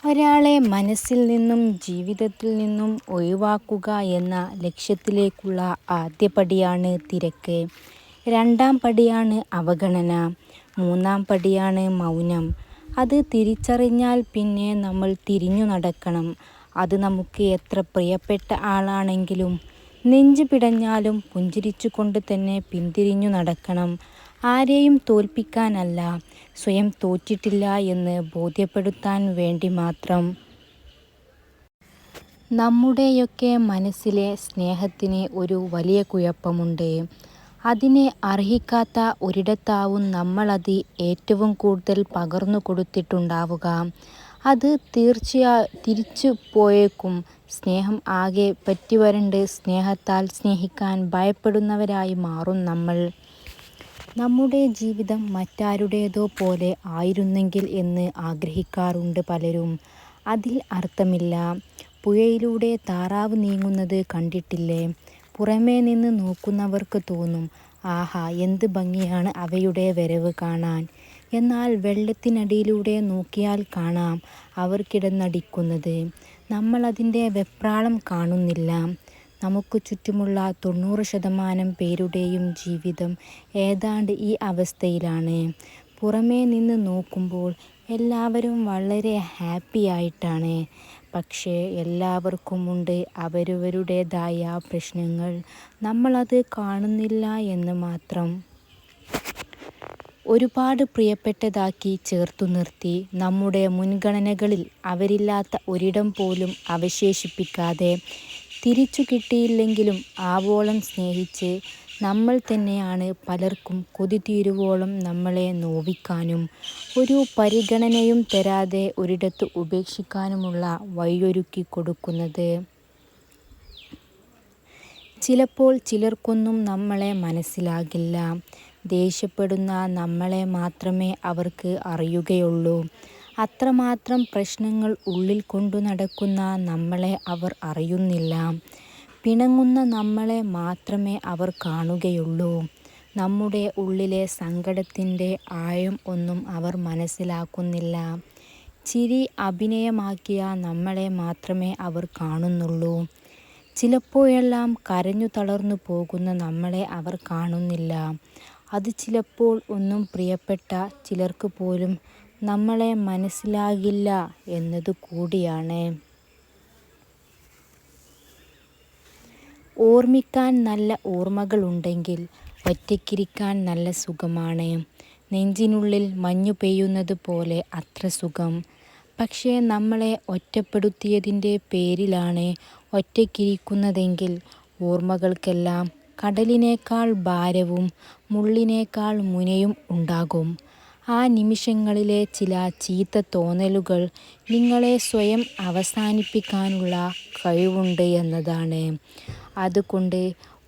ഒരാളെ മനസ്സിൽ നിന്നും ജീവിതത്തിൽ നിന്നും ഒഴിവാക്കുക എന്ന ലക്ഷ്യത്തിലേക്കുള്ള ആദ്യപടിയാണ് തിരക്ക്. രണ്ടാം പടിയാണ് അവഗണന. മൂന്നാം പടിയാണ് മൗനം. അത് തിരിച്ചറിഞ്ഞാൽ പിന്നെ നമ്മൾ തിരിഞ്ഞു നടക്കണം. അത് നമുക്ക് എത്ര പ്രിയപ്പെട്ട ആളാണെങ്കിലും. നെഞ്ച് പിടഞ്ഞാലും പുഞ്ചിരിച്ചുകൊണ്ട് തന്നെ പിന്തിരിഞ്ഞു നടക്കണം. ആരെയും തോൽപ്പിക്കാനല്ല, സ്വയം തോറ്റിട്ടില്ല എന്ന് ബോധ്യപ്പെടുത്താൻ വേണ്ടി മാത്രം. നമ്മുടെയൊക്കെ മനസ്സിലെ സ്നേഹത്തിന് ഒരു വലിയ കുഴപ്പമുണ്ട്. അതിനെ അർഹിക്കാത്ത ഒരിടത്താവും നമ്മളത് ഏറ്റവും കൂടുതൽ പകർന്നു കൊടുത്തിട്ടുണ്ടാവുക. അത് തിരിച്ചു പോയേക്കും. സ്നേഹം ആകെ പറ്റിവരണ്ട് സ്നേഹത്താൽ സ്നേഹിക്കാൻ ഭയപ്പെടുന്നവരായി മാറും നമ്മൾ. നമ്മുടെ ജീവിതം മറ്റാരുടേതോ പോലെ ആയിരുന്നെങ്കിൽ എന്ന് ആഗ്രഹിക്കാറുണ്ട് പലരും. അതിൽ അർത്ഥമില്ല. പുഴയിലൂടെ താറാവ് നീങ്ങുന്നത് കണ്ടിട്ടില്ലേ? പുറമേ നിന്ന് നോക്കുന്നവർക്ക് തോന്നും, ആഹാ എന്ത് ഭംഗിയാണ് അവയുടെ വരവ് കാണാൻ. എന്നാൽ വെള്ളത്തിനടിയിലൂടെ നോക്കിയാൽ കാണാം അവർ കിടന്നടിക്കുന്നത്. നമ്മളതിൻ്റെ വെപ്രാളം കാണുന്നില്ല. നമുക്ക് ചുറ്റുമുള്ള 90% പേരുടെയും ജീവിതം ഏതാണ്ട് ഈ അവസ്ഥയിലാണ്. പുറമേ നിന്ന് നോക്കുമ്പോൾ എല്ലാവരും വളരെ ഹാപ്പിയായിട്ടാണ്. പക്ഷേ എല്ലാവർക്കുമുണ്ട് അവരവരുടേതായ പ്രശ്നങ്ങൾ. നമ്മളത് കാണുന്നില്ല എന്ന് മാത്രം. ഒരുപാട് പ്രിയപ്പെട്ടതാക്കി ചേർത്തു നിർത്തി നമ്മുടെ മുൻഗണനകളിൽ അവരില്ലാത്ത ഒരിടം പോലും അവശേഷിപ്പിക്കാതെ, തിരിച്ചു കിട്ടിയില്ലെങ്കിലും ആവോളം സ്നേഹിച്ച് നമ്മൾ തന്നെയാണ് പലർക്കും കൊതി തീരുവോളം നമ്മളെ നോവിക്കാനും ഒരു പരിഗണനയും തരാതെ ഒരിടത്ത് ഉപേക്ഷിക്കാനുമുള്ള വഴിയൊരുക്കി കൊടുക്കുന്നത്. ചിലപ്പോൾ ചിലർക്കൊന്നും നമ്മളെ മനസ്സിലാകില്ല. ദേഷ്യപ്പെടുന്ന നമ്മളെ മാത്രമേ അവർക്ക് അറിയുകയുള്ളൂ. അത്രമാത്രം പ്രശ്നങ്ങൾ ഉള്ളിൽ കൊണ്ടു നടക്കുന്ന നമ്മളെ അവർ അറിയുന്നില്ല. പിണങ്ങുന്ന നമ്മളെ മാത്രമേ അവർ കാണുകയുള്ളൂ. നമ്മുടെ ഉള്ളിലെ സങ്കടത്തിൻ്റെ ആഴം ഒന്നും അവർ മനസ്സിലാക്കുന്നില്ല. ചിരി അഭിനയമാക്കിയ നമ്മളെ മാത്രമേ അവർ കാണുന്നുള്ളൂ. ചിലപ്പോഴെല്ലാം കരഞ്ഞു തളർന്നു പോകുന്ന നമ്മളെ അവർ കാണുന്നില്ല. അത് ചിലപ്പോൾ ഒന്നും പ്രിയപ്പെട്ട ചിലർക്ക് പോലും നമ്മളെ മനസ്സിലാകില്ല എന്നതു കൂടിയാണ്. ഓർമ്മിക്കാൻ നല്ല ഓർമ്മകളുണ്ടെങ്കിൽ ഒറ്റയ്ക്കിരിക്കാൻ നല്ല സുഖമാണ്. നെഞ്ചിനുള്ളിൽ മഞ്ഞു പെയ്യുന്നത് പോലെ അത്ര സുഖം. പക്ഷേ നമ്മളെ ഒറ്റപ്പെടുത്തിയതിൻ്റെ പേരിലാണ് ഒറ്റയ്ക്കിരിക്കുന്നതെങ്കിൽ ഓർമ്മകൾക്കെല്ലാം കടലിനേക്കാൾ ഭാരവും മുള്ളിനേക്കാൾ മുനയും ഉണ്ടാകും. ആ നിമിഷങ്ങളിലെ ചില ചീത്ത തോന്നലുകൾ നിങ്ങളെ സ്വയം അവസാനിപ്പിക്കാനുള്ള കഴിവുണ്ട് എന്നതാണ്. അതുകൊണ്ട്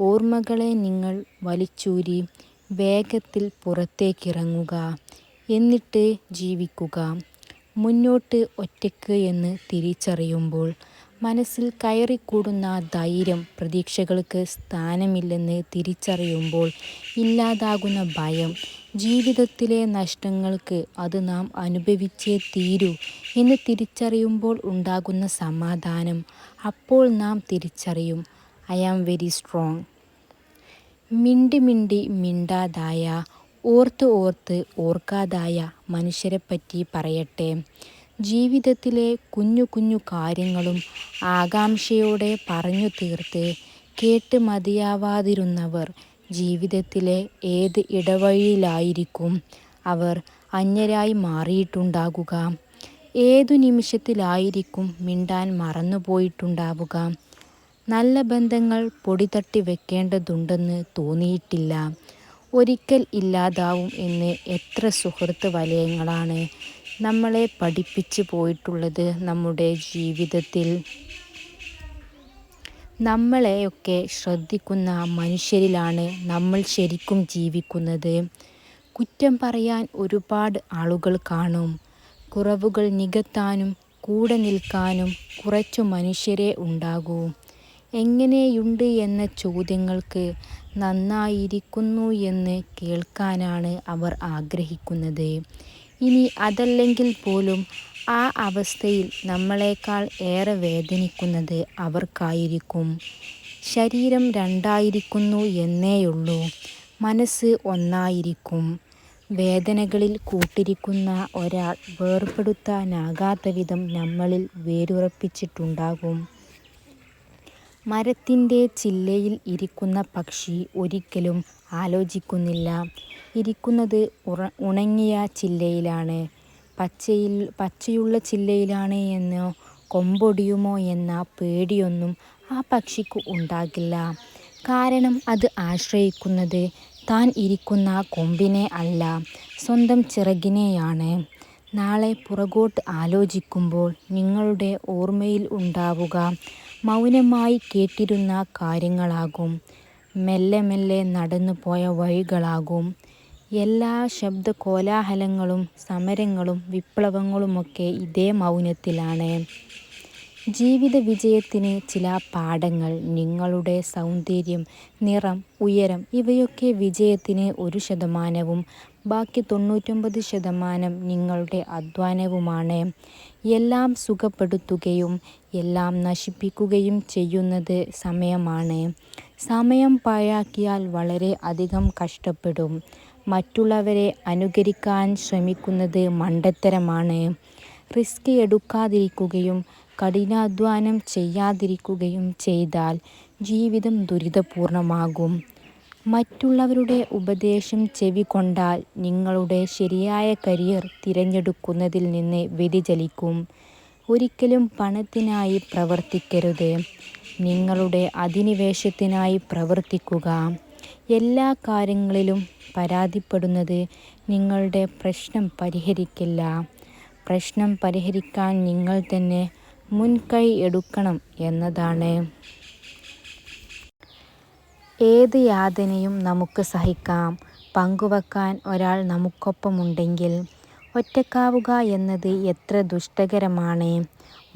ഓർമ്മകളെ നിങ്ങൾ വലിച്ചൂരി വേഗത്തിൽ പുറത്തേക്കിറങ്ങുക. എന്നിട്ട് ജീവിക്കുക. മുന്നോട്ട് ഒറ്റയ്ക്ക് എന്ന് തിരിച്ചറിയുമ്പോൾ മനസ്സിൽ കയറിക്കൂടുന്ന ധൈര്യം, പ്രതീക്ഷകൾക്ക് സ്ഥാനമില്ലെന്ന് തിരിച്ചറിയുമ്പോൾ ഇല്ലാതാകുന്ന ഭയം, ജീവിതത്തിലെ നഷ്ടങ്ങൾക്ക് അത് നാം അനുഭവിച്ചേ തീരൂ എന്ന് തിരിച്ചറിയുമ്പോൾ ഉണ്ടാകുന്ന സമാധാനം. അപ്പോൾ നാം തിരിച്ചറിയും, ഐ ആം വെരി സ്ട്രോങ്. മിണ്ടി മിണ്ടി മിണ്ടാതായ, ഓർത്ത് ഓർത്ത് ഓർക്കാതായ മനുഷ്യരെപ്പറ്റി പറയട്ടെ. ജീവിതത്തിലെ കുഞ്ഞു കുഞ്ഞു കാര്യങ്ങളും ആകാംക്ഷയോടെ പറഞ്ഞു തീർത്ത് കേട്ട് മതിയാവാതിരുന്നവർ ജീവിതത്തിലെ ഏത് ഇടവഴിയിലായിരിക്കും അവർ അന്യരായി മാറിയിട്ടുണ്ടാകുക. ഏതു നിമിഷത്തിലായിരിക്കും മിണ്ടാൻ മറന്നുപോയിട്ടുണ്ടാവുക. നല്ല ബന്ധങ്ങൾ പൊടിതട്ടി വെക്കേണ്ടതുണ്ടെന്ന് തോന്നിയിട്ടില്ല. ഒരിക്കൽ ഇല്ലാതാവും എന്ന് എത്ര സുഹൃത്ത് വലയങ്ങളാണ് നമ്മളെ പഠിപ്പിച്ചു പോയിട്ടുള്ളത്. നമ്മുടെ ജീവിതത്തിൽ നമ്മളെയൊക്കെ ശ്രദ്ധിക്കുന്ന മനുഷ്യരിലാണ് നമ്മൾ ശരിക്കും ജീവിക്കുന്നത്. കുറ്റം പറയാൻ ഒരുപാട് ആളുകൾ കാണും. കുറവുകൾ നികത്താനും കൂടെ നിൽക്കാനും കുറച്ചു മനുഷ്യരേ ഉണ്ടാകൂ. എങ്ങനെയുണ്ട് എന്ന ചോദ്യങ്ങൾക്ക് നന്നായിരിക്കുന്നു എന്ന് കേൾക്കാനാണ് അവർ ആഗ്രഹിക്കുന്നത്. ഇനി അതല്ലെങ്കിൽ പോലും ആ അവസ്ഥയിൽ നമ്മളെക്കാൾ ഏറെ വേദനിക്കുന്നത് അവർക്കായിരിക്കും. ശരീരം രണ്ടായിരിക്കുന്നു എന്നേയുള്ളൂ, മനസ്സ് ഒന്നായിരിക്കും. വേദനകളിൽ കൂട്ടിരിക്കുന്ന ഒരാൾ വേർപെടുത്താനാകാത്ത വിധം നമ്മളിൽ വേരുറപ്പിച്ചിട്ടുണ്ടാകും. മരത്തിൻ്റെ ചില്ലയിൽ ഇരിക്കുന്ന പക്ഷി ഒരിക്കലും ആലോചിക്കുന്നില്ല, ഇരിക്കുന്നത് ഉണങ്ങിയ ചില്ലയിലാണ്. പച്ചയുള്ള ചില്ലയിലാണ് എന്നോ കൊമ്പൊടിയുമോ എന്ന പേടിയൊന്നും ആ പക്ഷിക്ക് ഉണ്ടാകില്ല. കാരണം അത് ആശ്രയിക്കുന്നത് താൻ ഇരിക്കുന്ന കൊമ്പിനെ അല്ല, സ്വന്തം ചിറകിനെയാണ്. നാളെ പുറകോട്ട് ആലോചിക്കുമ്പോൾ നിങ്ങളുടെ ഓർമ്മയിൽ ഉണ്ടാവുക മൗനമായി കേട്ടിരുന്ന കാര്യങ്ങളാകും, മെല്ലെ മെല്ലെ നടന്നു പോയ വഴികളാകും. എല്ലാ ശബ്ദകോലാഹലങ്ങളും സമരങ്ങളും വിപ്ലവങ്ങളുമൊക്കെ ഇതേ മൗനത്തിലാണ്. ജീവിത വിജയത്തിന് ചില പാഠങ്ങൾ, നിങ്ങളുടെ സൗന്ദര്യം, നിറം, ഉയരം ഇവയൊക്കെ വിജയത്തിന് 1% ബാക്കി 99% നിങ്ങളുടെ അധ്വാനവുമാണ്. എല്ലാം സുഖപ്പെടുത്തുകയും എല്ലാം നശിപ്പിക്കുകയും ചെയ്യുന്നത് സമയമാണ്. സമയം പാഴാക്കിയാൽ വളരെ അധികം കഷ്ടപ്പെടും. മറ്റുള്ളവരെ അനുകരിക്കാൻ ശ്രമിക്കുന്നത് മണ്ടത്തരമാണ്. റിസ്ക് എടുക്കാതിരിക്കുകയും കഠിനാധ്വാനം ചെയ്യാതിരിക്കുകയും ചെയ്താൽ ജീവിതം ദുരിതപൂർണമാകും. മറ്റുള്ളവരുടെ ഉപദേശം ചെവിക്കൊണ്ടാൽ നിങ്ങളുടെ ശരിയായ കരിയർ തിരഞ്ഞെടുക്കുന്നതിൽ നിന്ന് വ്യതിചലിക്കും. ഒരിക്കലും പണത്തിനായി പ്രവർത്തിക്കരുത്, നിങ്ങളുടെ അധിനിവേശത്തിനായി പ്രവർത്തിക്കുക. എല്ലാ കാര്യങ്ങളിലും പരാതിപ്പെടുന്നത് നിങ്ങളുടെ പ്രശ്നം പരിഹരിക്കില്ല. പ്രശ്നം പരിഹരിക്കാൻ നിങ്ങൾ തന്നെ മുൻകൈ എടുക്കണം എന്നതാണ്. ഏത് യാതനയും നമുക്ക് സഹിക്കാം, പങ്കുവെക്കാൻ ഒരാൾ നമുക്കൊപ്പമുണ്ടെങ്കിൽ. ഒറ്റക്കാവുക എന്നത് എത്ര ദുഷ്കരമാണ്.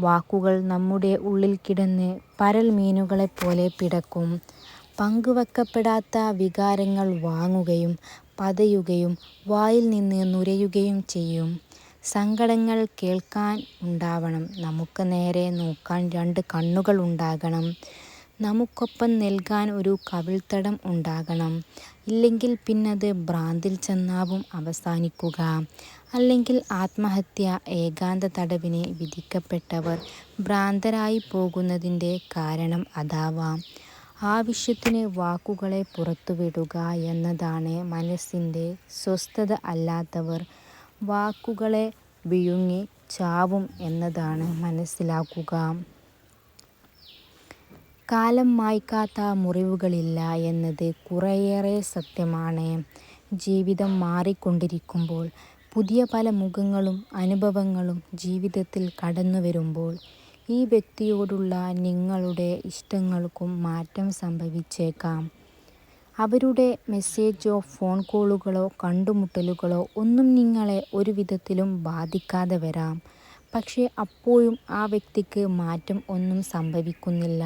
വാക്കുകൾ നമ്മുടെ ഉള്ളിൽ കിടന്ന് പരൽ മീനുകളെപ്പോലെ പിടക്കും. പങ്കുവെക്കപ്പെടാത്ത വികാരങ്ങൾ വാങ്ങുകയും പതയുകയും വായിൽ നിന്ന് നുരയുകയും ചെയ്യും. സങ്കടങ്ങൾ കേൾക്കാൻ ഉണ്ടാവണം, നമുക്ക് നേരെ നോക്കാൻ 2 കണ്ണുകൾ ഉണ്ടാകണം, നമുക്കൊപ്പം നൽകാൻ ഒരു കവിൾത്തടം ഉണ്ടാകണം. ഇല്ലെങ്കിൽ പിന്നത് ഭ്രാന്തിൽ ചെന്നാവും അവസാനിക്കുക. അല്ലെങ്കിൽ ആത്മഹത്യ. ഏകാന്ത തടവിന് വിധിക്കപ്പെട്ടവർ ഭ്രാന്തരായി പോകുന്നതിൻ്റെ കാരണം അതാവാം. ആവശ്യത്തിന് വാക്കുകളെ പുറത്തുവിടുക എന്നതാണ്. മനസ്സിൻ്റെ സ്വസ്ഥത അല്ലാത്തവർ വാക്കുകളെ വിഴുങ്ങി ചാവും എന്നതാണ് മനസ്സിലാക്കുക. കാലം മായ്ക്കാത്ത മുറിവുകളില്ല എന്നത് കുറേയേറെ സത്യമാണ്. ജീവിതം മാറിക്കൊണ്ടിരിക്കുമ്പോൾ, പുതിയ പല മുഖങ്ങളും അനുഭവങ്ങളും ജീവിതത്തിൽ കടന്നു വരുമ്പോൾ, ഈ വ്യക്തിയോടുള്ള നിങ്ങളുടെ ഇഷ്ടങ്ങൾക്കും മാറ്റം സംഭവിച്ചേക്കാം. അവരുടെ മെസ്സേജോ ഫോൺ കോളുകളോ കണ്ടുമുട്ടലുകളോ ഒന്നും നിങ്ങളെ ഒരു വിധത്തിലും ബാധിക്കാതെ വരാം. പക്ഷേ അപ്പോഴും ആ വ്യക്തിക്ക് മാറ്റം ഒന്നും സംഭവിക്കുന്നില്ല.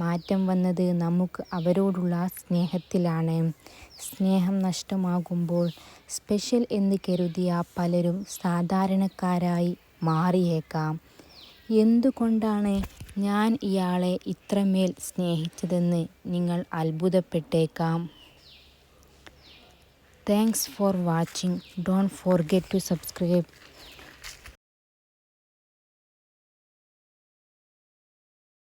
മാറ്റം വന്നത് നമുക്ക് അവരോടുള്ള സ്നേഹത്തിലാണ്. സ്നേഹം നഷ്ടമാകുമ്പോൾ സ്പെഷ്യൽ എന്ന് കരുതിയ പലരും സാധാരണക്കാരായി മാറിയേക്കാം. എന്തുകൊണ്ടാണ് ഞാൻ ഇയാളെ ഇത്രമേൽ സ്നേഹിച്ചതെന്ന് നിങ്ങൾ അത്ഭുതപ്പെട്ടേക്കാം. Thanks for watching. Don't forget to subscribe.